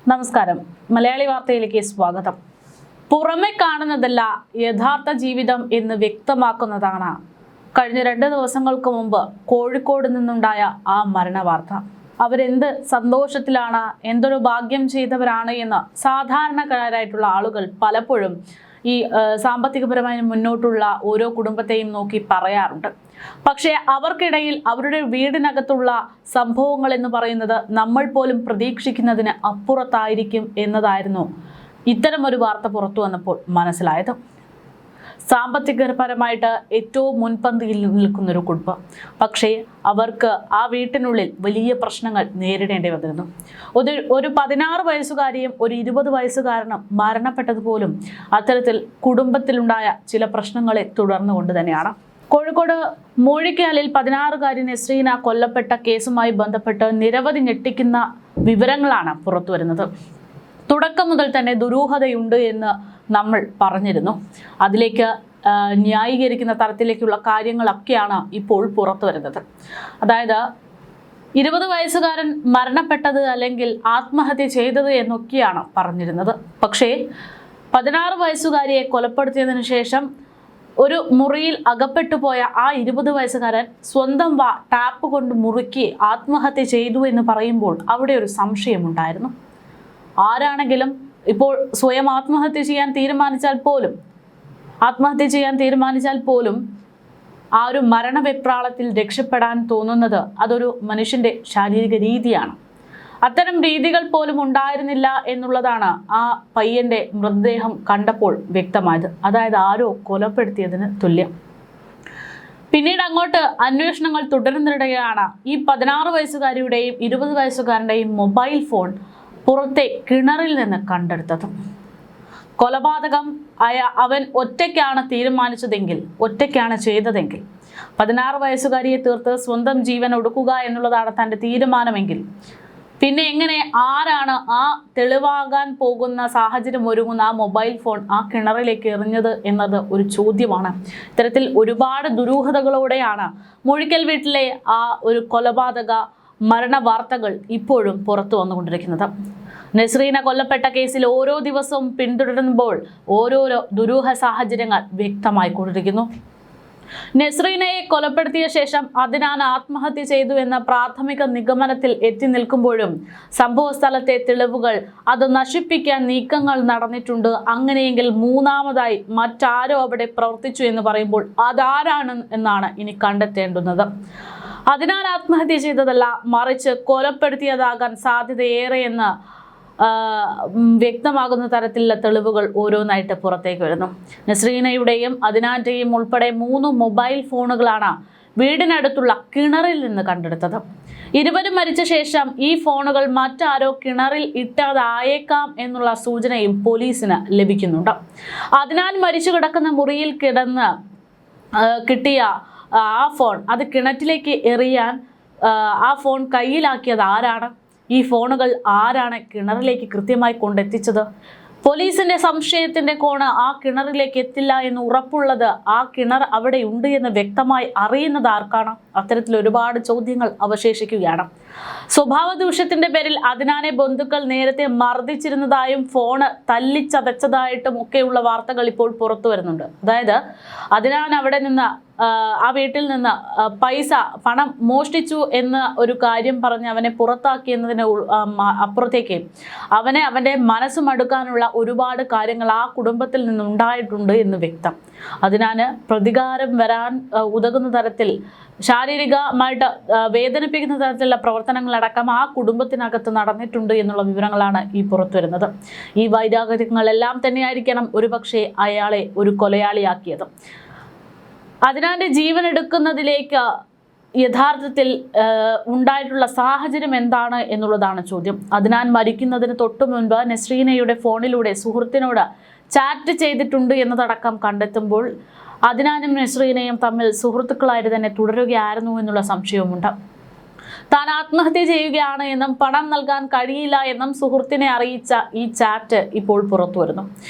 നമസ്കാരം. മലയാളി വാർത്തയിലേക്ക് സ്വാഗതം. പുറമെ കാണുന്നതല്ല യഥാർത്ഥ ജീവിതം എന്ന് വ്യക്തമാക്കുന്നതാണ് കഴിഞ്ഞ 2 ദിവസങ്ങൾക്ക് മുമ്പ് കോഴിക്കോട് നിന്നുണ്ടായ ആ മരണവാർത്ത. അവരെന്ത് സന്തോഷത്തിലാണ്, എന്തൊരു ഭാഗ്യം ചെയ്തവരാണ് എന്ന് സാധാരണക്കാരായിട്ടുള്ള ആളുകൾ പലപ്പോഴും ഈ സാമ്പത്തികപരമായി മുന്നോട്ടുള്ള ഓരോ കുടുംബത്തെയും നോക്കി പറയാറുണ്ട്. പക്ഷേ അവർക്കിടയിൽ അവരുടെ വീടിനകത്തുള്ള സംഭവങ്ങൾ എന്ന് പറയുന്നത് നമ്മൾ പോലും പ്രതീക്ഷിക്കുന്നതിന് അപ്പുറത്തായിരിക്കും എന്നതായിരുന്നു ഇത്തരമൊരു വാർത്ത പുറത്തു വന്നപ്പോൾ മനസ്സിലായത്. സാമ്പത്തികപരമായിട്ട് ഏറ്റവും മുൻപന്തിയിൽ നിൽക്കുന്നൊരു കുടുംബം, പക്ഷേ അവർക്ക് ആ വീട്ടിനുള്ളിൽ വലിയ പ്രശ്നങ്ങൾ നേരിടേണ്ടി വന്നിരുന്നു. ഒരു 16 വയസ്സുകാരിയും ഒരു 20 വയസ്സുകാരനും മരണപ്പെട്ടത് പോലും അത്തരത്തിൽ കുടുംബത്തിലുണ്ടായ ചില പ്രശ്നങ്ങളെ തുടർന്നുകൊണ്ട് തന്നെയാണ്. കോഴിക്കോട് മൂഴിക്കാലിൽ 16-കാരി നസ്രീന കൊല്ലപ്പെട്ട കേസുമായി ബന്ധപ്പെട്ട് നിരവധി ഞെട്ടിക്കുന്ന വിവരങ്ങളാണ് പുറത്തു വരുന്നത്. തുടക്കം മുതൽ തന്നെ ദുരൂഹതയുണ്ട് എന്ന് നമ്മൾ പറഞ്ഞിരുന്നു. അതിലേക്ക് ന്യായീകരിക്കുന്ന തരത്തിലേക്കുള്ള കാര്യങ്ങളൊക്കെയാണ് ഇപ്പോൾ പുറത്തു വരുന്നത്. അതായത് 20 വയസ്സുകാരൻ മരണപ്പെട്ടത് അല്ലെങ്കിൽ ആത്മഹത്യ ചെയ്തത് എന്നൊക്കെയാണ് പറഞ്ഞിരുന്നത്. പക്ഷേ 16 വയസ്സുകാരിയെ കൊലപ്പെടുത്തിയതിനു ശേഷം ഒരു മുറിയിൽ അകപ്പെട്ടു പോയ ആ 20 വയസ്സുകാരൻ സ്വന്തം ടാപ്പ് കൊണ്ട് മുറുക്കി ആത്മഹത്യ ചെയ്തു എന്ന് പറയുമ്പോൾ അവിടെ ഒരു സംശയമുണ്ടായിരുന്നു. ആരാണെങ്കിലും ഇപ്പോൾ സ്വയം ആത്മഹത്യ ചെയ്യാൻ തീരുമാനിച്ചാൽ പോലും ആ ഒരു മരണവെപ്രാളത്തിൽ രക്ഷപ്പെടാൻ തോന്നുന്നത് അതൊരു മനുഷ്യന്റെ ശാരീരിക രീതിയാണ്. അത്തരം രീതികൾ പോലും ഉണ്ടായിരുന്നില്ല എന്നുള്ളതാണ് ആ പയ്യന്റെ മൃതദേഹം കണ്ടപ്പോൾ വ്യക്തമായത്. അതായത് ആരോ കൊലപ്പെടുത്തിയതിന് തുല്യം. പിന്നീട് അങ്ങോട്ട് അന്വേഷണങ്ങൾ തുടരുന്നിടെയാണ് ഈ 16 വയസ്സുകാരിയുടെയും 20 വയസ്സുകാരൻ്റെയും മൊബൈൽ ഫോൺ പുറത്തെ കിണറിൽ നിന്ന് കണ്ടെടുത്തത്. കൊലപാതകം അവൻ ഒറ്റയ്ക്കാണ് ചെയ്തതെങ്കിൽ 16 വയസ്സുകാരിയെ തീർത്ത് സ്വന്തം ജീവൻ ഒടുക്കുക എന്നുള്ളതാണ് തൻ്റെ തീരുമാനമെങ്കിൽ പിന്നെ എങ്ങനെ ആരാണ് ആ തെളിവാകാൻ പോകുന്ന സാഹചര്യം ഒരുങ്ങുന്ന ആ മൊബൈൽ ഫോൺ ആ കിണറിലേക്ക് എറിഞ്ഞത് എന്നത് ഒരു ചോദ്യമാണ്. ഇത്തരത്തിൽ ഒരുപാട് ദുരൂഹതകളോടെയാണ് മൂഴിക്കൽ വീട്ടിലെ ആ ഒരു കൊലപാതക മരണ വാർത്തകൾ ഇപ്പോഴും പുറത്തു വന്നുകൊണ്ടിരിക്കുന്നത്. നസ്രീന കൊല്ലപ്പെട്ട കേസിൽ ഓരോ ദിവസവും പിന്തുടരുമ്പോൾ ഓരോരോ ദുരൂഹ സാഹചര്യങ്ങൾ വ്യക്തമായിക്കൊണ്ടിരിക്കുന്നു. നസ്രീനയെ കൊലപ്പെടുത്തിയ ശേഷം അദ്നാൻ ആത്മഹത്യ ചെയ്തു എന്ന പ്രാഥമിക നിഗമനത്തിൽ എത്തി നിൽക്കുമ്പോഴും സംഭവ സ്ഥലത്തെ തെളിവുകൾ അത് നശിപ്പിക്കാൻ നീക്കങ്ങൾ നടന്നിട്ടുണ്ട്. അങ്ങനെയെങ്കിൽ മൂന്നാമതായി മറ്റാരോ അവിടെ പ്രവർത്തിച്ചു എന്ന് പറയുമ്പോൾ അതാരാണ് എന്നാണ് ഇനി കണ്ടെത്തേണ്ടുന്നത്. അദ്നാൻ ആത്മഹത്യ ചെയ്തതല്ല, മറിച്ച് കൊലപ്പെടുത്തിയതാകാൻ സാധ്യതയേറെയെന്ന് വ്യക്തമാകുന്ന തരത്തിലുള്ള തെളിവുകൾ ഓരോന്നായിട്ട് പുറത്തേക്ക് വരുന്നു. നസ്രീനയുടെയും അദ്നാന്റെയും ഉൾപ്പെടെ 3 മൊബൈൽ ഫോണുകളാണ് വീടിനടുത്തുള്ള കിണറിൽ നിന്ന് കണ്ടെടുത്തത്. ഇരുവരും മരിച്ച ശേഷം ഈ ഫോണുകൾ മറ്റാരോ കിണറിൽ ഇട്ടതായേക്കാം എന്നുള്ള സൂചനയും പോലീസിന് ലഭിക്കുന്നുണ്ട്. അദ്നാൻ മരിച്ചു കിടക്കുന്ന മുറിയിൽ കിടന്ന് കിട്ടിയ ആ ഫോൺ അത് കിണറ്റിലേക്ക് എറിയാൻ ആ ഫോൺ കയ്യിലാക്കിയത് ആരാണ്? ഈ ഫോണുകൾ ആരാണ് കിണറിലേക്ക് കൃത്യമായി കൊണ്ടെത്തിച്ചത്? പോലീസിന്റെ സംശയത്തിന്റെ കോണ് ആ കിണറിലേക്ക് എത്തില്ല എന്ന് ഉറപ്പുള്ളത് ആ കിണർ അവിടെ ഉണ്ട് എന്ന് വ്യക്തമായി അറിയുന്നത് ആർക്കാണ്? അത്തരത്തിൽ ഒരുപാട് ചോദ്യങ്ങൾ അവശേഷിക്കുകയാണ്. സ്വഭാവ ദൂഷ്യത്തിന്റെ പേരിൽ അദ്നാനെ ബന്ധുക്കൾ നേരത്തെ മർദ്ദിച്ചിരുന്നതായും ഫോണ് തല്ലിച്ചതച്ചതായിട്ടും ഒക്കെയുള്ള വാർത്തകൾ ഇപ്പോൾ പുറത്തു വരുന്നുണ്ട്. അതായത് അദ്നാൻ അവിടെ നിന്ന് ആ വീട്ടിൽ നിന്ന് പണം മോഷ്ടിച്ചു എന്ന ഒരു കാര്യം പറഞ്ഞ് അവനെ പുറത്താക്കി എന്നതിന് അപ്പുറത്തേക്ക് അവൻ്റെ മനസ്സ് മടുക്കാനുള്ള ഒരുപാട് കാര്യങ്ങൾ ആ കുടുംബത്തിൽ നിന്നുണ്ടായിട്ടുണ്ട് എന്ന് വ്യക്തം. അതിനാണ് പ്രതികാരം വരാൻ ഉതകുന്ന തരത്തിൽ ശാരീരികമായിട്ട് വേദനിപ്പിക്കുന്ന തരത്തിലുള്ള പ്രവർത്തനങ്ങളടക്കം ആ കുടുംബത്തിനകത്ത് നടന്നിട്ടുണ്ട് എന്നുള്ള വിവരങ്ങളാണ് ഈ പുറത്തു വരുന്നത്. ഈ വൈരാഗ്യങ്ങളെല്ലാം തന്നെയായിരിക്കണം ഒരുപക്ഷെ അയാളെ ഒരു കൊലയാളിയാക്കിയത്. അദ്നാന്റെ ജീവൻ എടുക്കുന്നതിലേക്ക് യഥാർത്ഥത്തിൽ ഉണ്ടായിട്ടുള്ള സാഹചര്യം എന്താണ് എന്നുള്ളതാണ് ചോദ്യം. അദ്നാൻ മരിക്കുന്നതിന് തൊട്ടു മുൻപ് നസ്രീനയുടെ ഫോണിലൂടെ സുഹൃത്തിനോട് ചാറ്റ് ചെയ്തിട്ടുണ്ട് എന്നതടക്കം കണ്ടെത്തുമ്പോൾ അദ്നാനും നസ്രീനയും തമ്മിൽ സുഹൃത്തുക്കളായിട്ട് തന്നെ തുടരുകയായിരുന്നു എന്നുള്ള സംശയവുമുണ്ട്. താൻ ആത്മഹത്യ ചെയ്യുകയാണ് എന്നും പണം നൽകാൻ കഴിയില്ല എന്നും സുഹൃത്തിനെ അറിയിച്ച ഈ ചാറ്റ് ഇപ്പോൾ പുറത്തു വരുന്നു.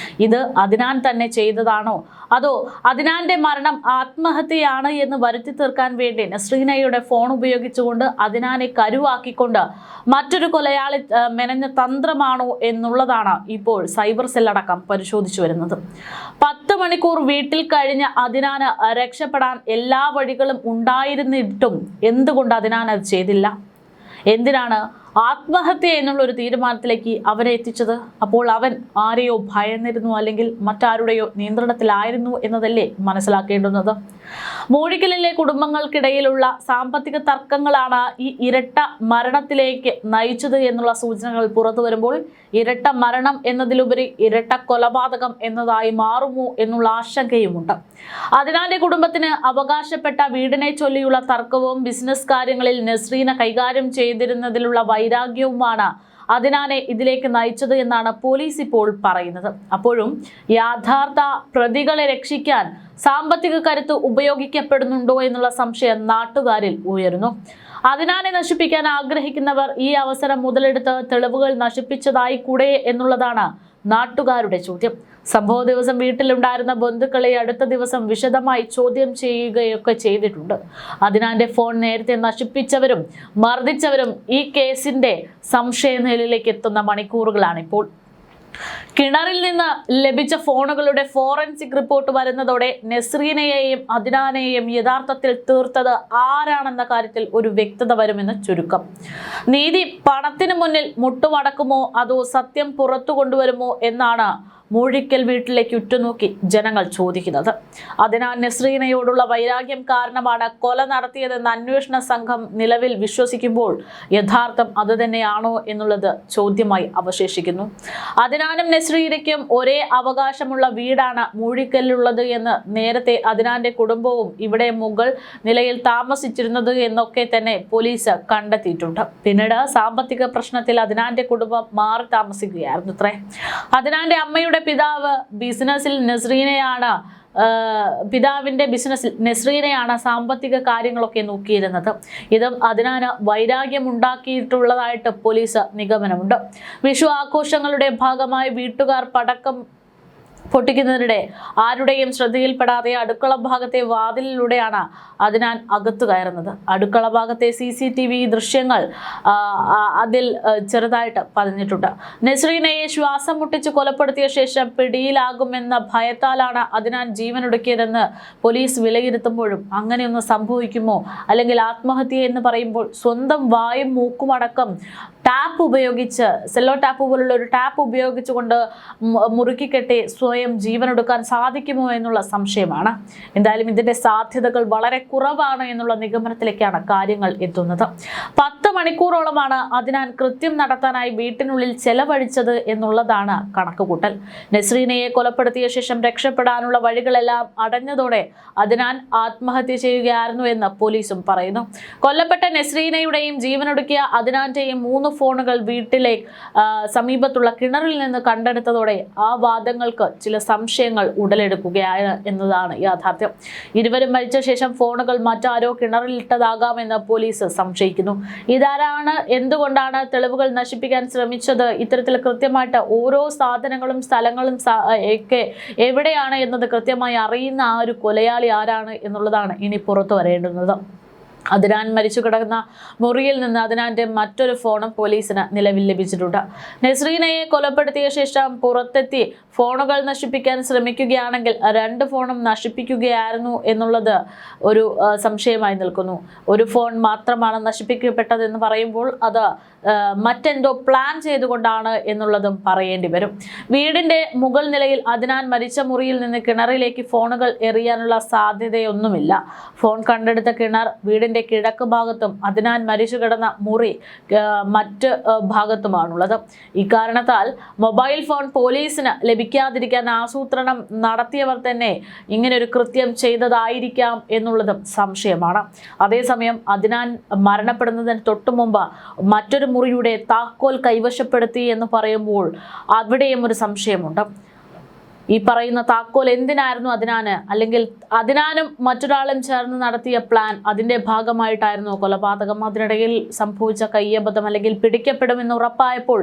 ഇത് അദ്നാൻ തന്നെ ചെയ്തതാണോ, അതോ അദ്നാന്റെ മരണം ആത്മഹത്യയാണ് എന്ന് വരുത്തി തീർക്കാൻ വേണ്ടി നസ്രീനയുടെ ഫോൺ ഉപയോഗിച്ചുകൊണ്ട് അദ്നാനെ കരുവാക്കിക്കൊണ്ട് മറ്റൊരു കൊലയാളി മെനഞ്ഞ തന്ത്രമാണോ എന്നുള്ളതാണ് ഇപ്പോൾ സൈബർ സെൽ അടക്കം പരിശോധിച്ചു വരുന്നത്. 10 മണിക്കൂർ വീട്ടിൽ കഴിഞ്ഞ അദ്നാന് രക്ഷപ്പെടാൻ എല്ലാ വഴികളും ഉണ്ടായിരുന്നിട്ടും എന്തുകൊണ്ട് അദ്നാൻ അത് ചെയ്തില്ല? എന്തിനാണ് ആത്മഹത്യ എന്നുള്ള ഒരു തീരുമാനത്തിലേക്ക് അവരെ എത്തിച്ചത്? അപ്പോൾ അവൻ ആരെയോ ഭയന്നിരുന്നു, അല്ലെങ്കിൽ മറ്റാരുടെയോ നിയന്ത്രണത്തിലായിരുന്നു എന്നതല്ലേ മനസ്സിലാക്കേണ്ടുന്നത്. മൂഴിക്കലിലെ കുടുംബങ്ങൾക്കിടയിലുള്ള സാമ്പത്തിക തർക്കങ്ങളാണ് ഈ ഇരട്ട മരണത്തിലേക്ക് നയിച്ചത് എന്നുള്ള സൂചനകൾ പുറത്തു വരുമ്പോൾ ഇരട്ട മരണം എന്നതിലുപരി ഇരട്ട കൊലപാതകം എന്നതായി മാറുമോ എന്നുള്ള ആശങ്കയുമുണ്ട്. അദ്നാന്റെ കുടുംബത്തിന് അവകാശപ്പെട്ട വീടിനെ ചൊല്ലിയുള്ള തർക്കവും ബിസിനസ് കാര്യങ്ങളിൽ നസ്രീന കൈകാര്യം ചെയ്തിരുന്നതിലുള്ള വൈരാഗ്യവുമാണ് അദ്നാനെ ഇതിലേക്ക് നയിച്ചത് എന്നാണ് പോലീസ് ഇപ്പോൾ പറയുന്നത്. അപ്പോഴും യഥാർത്ഥ പ്രതികളെ രക്ഷിക്കാൻ സാമ്പത്തിക കരുത്ത് ഉപയോഗിക്കപ്പെടുന്നുണ്ടോ എന്നുള്ള സംശയം നാട്ടുകാരിൽ ഉയരുന്നു. അദ്നാനെ നശിപ്പിക്കാൻ ആഗ്രഹിക്കുന്നവർ ഈ അവസരം മുതലെടുത്ത് തെളിവുകൾ നശിപ്പിച്ചതായി കൂടെ എന്നുള്ളതാണ് നാട്ടുകാരുടെ ചോദ്യം. സംഭവ ദിവസം വീട്ടിലുണ്ടായിരുന്ന ബന്ധുക്കളെ അടുത്ത ദിവസം വിശദമായി ചോദ്യം ചെയ്യുകയൊക്കെ ചെയ്തിട്ടുണ്ട്. അദ്നാന്റെ ഫോൺ നേരത്തെ നശിപ്പിച്ചവരും മർദ്ദിച്ചവരും ഈ കേസിന്റെ സംശയനിലയിലേക്ക് എത്തുന്ന മണിക്കൂറുകളാണ് ഇപ്പോൾ. കിണറിൽ നിന്ന് ലഭിച്ച ഫോണുകളുടെ ഫോറൻസിക് റിപ്പോർട്ട് വരുന്നതോടെ നസ്രീനയെയും അദ്നാനെയും യഥാർത്ഥത്തിൽ തീർത്തത് ആരാണെന്ന കാര്യത്തിൽ ഒരു വ്യക്തത വരുമെന്ന് ചുരുക്കം. നീതി പണത്തിന് മുന്നിൽ മുട്ടുമടക്കുമോ അതോ സത്യം പുറത്തു കൊണ്ടുവരുമോ എന്നാണ് മൂഴിക്കൽ വീട്ടിലേക്ക് ഉറ്റുനോക്കി ജനങ്ങൾ ചോദിക്കുന്നത്. അതിനാൽ നസ്രീനയോടുള്ള വൈരാഗ്യം കാരണമാണ് കൊല നടത്തിയതെന്ന് അന്വേഷണ സംഘം നിലവിൽ വിശ്വസിക്കുമ്പോൾ യഥാർത്ഥം അത് തന്നെയാണോ എന്നുള്ളത് ചോദ്യമായി അവശേഷിക്കുന്നു. അദ്നാനും നസ്രീനയ്ക്കും ഒരേ അവകാശമുള്ള വീടാണ് മൂഴിക്കലിലുള്ളത് എന്ന് നേരത്തെ അദ്നാന്റെ കുടുംബവും ഇവിടെ മുകൾ നിലയിൽ താമസിച്ചിരുന്നത് എന്നൊക്കെ തന്നെ പോലീസ് കണ്ടെത്തിയിട്ടുണ്ട്. പിന്നീട് സാമ്പത്തിക പ്രശ്നത്തിൽ അദ്നാന്റെ കുടുംബം മാറി താമസിക്കുകയായിരുന്നു അത്രേ. അദ്നാന്റെ അമ്മയുടെ പിതാവ് ബിസിനസ്സിൽ പിതാവിന്റെ ബിസിനസ്സിൽ നസ്രീനയാണ് സാമ്പത്തിക കാര്യങ്ങളൊക്കെ നോക്കിയിരുന്നത്. ഇതും അദ്നാന് വൈരാഗ്യം ഉണ്ടാക്കിയിട്ടുള്ളതായിട്ട് പോലീസ് നിഗമനമുണ്ട്. വിഷു ആഘോഷങ്ങളുടെ ഭാഗമായി വീട്ടുകാർ പടക്കം പൊട്ടിക്കുന്നതിനിടെ ആരുടെയും ശ്രദ്ധയിൽപ്പെടാതെ അടുക്കള ഭാഗത്തെ വാതിലിലൂടെയാണ് അദ്നാൻ അകത്തു കയറുന്നത്. അടുക്കള ഭാഗത്തെ CCTV ദൃശ്യങ്ങൾ അതിൽ ചെറുതായിട്ട് പതിഞ്ഞിട്ടുണ്ട്. നസ്രീനയെ ശ്വാസം മുട്ടിച്ച് കൊലപ്പെടുത്തിയ ശേഷം പിടിയിലാകുമെന്ന ഭയത്താലാണ് അദ്നാൻ ജീവനൊടുക്കിയതെന്ന് പോലീസ് വിലയിരുത്തുമ്പോഴും അങ്ങനെയൊന്ന് സംഭവിക്കുമോ? അല്ലെങ്കിൽ ആത്മഹത്യ എന്ന് പറയുമ്പോൾ സ്വന്തം വായും മൂക്കുമടക്കം ടാപ്പ് ഉപയോഗിച്ച് സെല്ലോ ടാപ്പ് പോലുള്ള ഒരു ടാപ്പ് ഉപയോഗിച്ചുകൊണ്ട് മുറുക്കിക്കെട്ടി സ്വയം ജീവനൊടുക്കാൻ സാധിക്കുമോ എന്നുള്ള സംശയമാണ്. എന്തായാലും ഇതിന്റെ സാധ്യതകൾ വളരെ കുറവാണ് എന്നുള്ള നിഗമനത്തിലേക്കാണ് കാര്യങ്ങൾ എത്തുന്നത്. 10 മണിക്കൂറോളമാണ് അദ്നാൻ കൃത്യം നടത്താനായി വീട്ടിനുള്ളിൽ ചെലവഴിച്ചത് എന്നുള്ളതാണ് കണക്കുകൂട്ടൽ. നസ്രീനയെ കൊലപ്പെടുത്തിയ ശേഷം രക്ഷപ്പെടാനുള്ള വഴികളെല്ലാം അടഞ്ഞതോടെ അദ്നാൻ ആത്മഹത്യ ചെയ്യുകയായിരുന്നു എന്ന് പോലീസും പറയുന്നു. കൊല്ലപ്പെട്ട നസ്രീനയുടെയും ജീവനൊടുക്കിയ അദ്നാന്റെയും 3 ഫോണുകൾ വീട്ടിലെ സമീപത്തുള്ള കിണറിൽ നിന്ന് കണ്ടെടുത്തതോടെ ആ വാദങ്ങൾക്ക് ചില സംശയങ്ങൾ ഉടലെടുക്കുകയാണ് എന്നതാണ് യാഥാർത്ഥ്യം. ഇരുവരും മരിച്ച ശേഷം ഫോണുകൾ മറ്റാരോ കിണറിലിട്ടതാകാമെന്ന് പോലീസ് സംശയിക്കുന്നു. ഇതാരാണ്, എന്തുകൊണ്ടാണ് തെളിവുകൾ നശിപ്പിക്കാൻ ശ്രമിച്ചത്, ഇത്തരത്തിൽ കൃത്യമായിട്ട് ഓരോ സാധനങ്ങളും സ്ഥലങ്ങളും ഒക്കെ എവിടെയാണ് എന്നത് കൃത്യമായി അറിയുന്ന ആ ഒരു കൊലയാളി ആരാണ് എന്നുള്ളതാണ് ഇനി പുറത്തു വരേണ്ടുന്നത്. അദ്നാൻ മരിച്ചു കിടക്കുന്ന മുറിയിൽ നിന്ന് അദ്നാന്റെ മറ്റൊരു ഫോണും പോലീസിന് നിലവിൽ ലഭിച്ചിട്ടുണ്ട്. നസ്രീനയെ കൊലപ്പെടുത്തിയ ശേഷം പുറത്തെത്തി ഫോണുകൾ നശിപ്പിക്കാൻ ശ്രമിക്കുകയാണെങ്കിൽ 2 ഫോണും നശിപ്പിക്കുകയായിരുന്നു എന്നുള്ളത് ഒരു സംശയമായി നിൽക്കുന്നു. ഒരു ഫോൺ മാത്രമാണ് നശിപ്പിക്കപ്പെട്ടതെന്ന് പറയുമ്പോൾ അത് മറ്റെന്തോ പ്ലാൻ ചെയ്തുകൊണ്ടാണ് എന്നുള്ളതും പറയേണ്ടി വരും. വീടിന്റെ മുകൾ നിലയിൽ അദ്നാൻ മരിച്ച മുറിയിൽ നിന്ന് കിണറിലേക്ക് ഫോണുകൾ എറിയാനുള്ള സാധ്യതയൊന്നുമില്ല. ഫോൺ കണ്ടെടുത്ത കിണർ വീടിന്റെ കിഴക്ക് ഭാഗത്തും അദ്നാൻ മരിച്ചു കിടന്ന മുറി മറ്റ് ഭാഗത്തുമാണുള്ളത്. ഇക്കാരണത്താൽ മൊബൈൽ ഫോൺ പോലീസിന് ലഭിക്കാതിരിക്കാൻ ആസൂത്രണം നടത്തിയവർ തന്നെ ഇങ്ങനൊരു കൃത്യം ചെയ്തതായിരിക്കാം എന്നുള്ളതും സംശയമാണ്. അതേസമയം അദ്നാൻ മരണപ്പെടുന്നതിന് തൊട്ടു മുമ്പ് മറ്റൊരു മുറിയുടെ താക്കോൽ കൈവശപ്പെടുത്തി എന്ന് പറയുമ്പോൾ അവിടെയും ഒരു സംശയമുണ്ട്. ഈ പറയുന്ന താക്കോൽ എന്തിനായിരുന്നു അദ്നാന്, അല്ലെങ്കിൽ അദ്നാനും മറ്റൊരാളും ചേർന്ന് നടത്തിയ പ്ലാൻ അതിന്റെ ഭാഗമായിട്ടായിരുന്നു കൊലപാതകം? അതിനിടയിൽ സംഭവിച്ച കയ്യബദ്ധം അല്ലെങ്കിൽ പിടിക്കപ്പെടുമെന്ന് ഉറപ്പായപ്പോൾ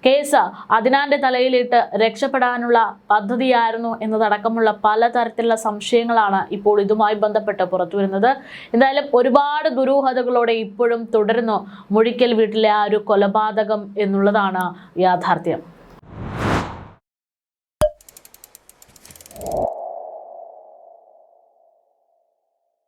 കേസ് അദ്നാന്റെ തലയിലിട്ട് രക്ഷപ്പെടാനുള്ള പദ്ധതിയായിരുന്നു എന്നതടക്കമുള്ള പലതരത്തിലുള്ള സംശയങ്ങളാണ് ഇപ്പോൾ ഇതുമായി ബന്ധപ്പെട്ട് പുറത്തു വരുന്നത്. എന്തായാലും ഒരുപാട് ദുരൂഹതകളോടെ ഇപ്പോഴും തുടരുന്നു മുഴിക്കൽ വീട്ടിലെ ആ ഒരു കൊലപാതകം എന്നുള്ളതാണ് യാഥാർത്ഥ്യം.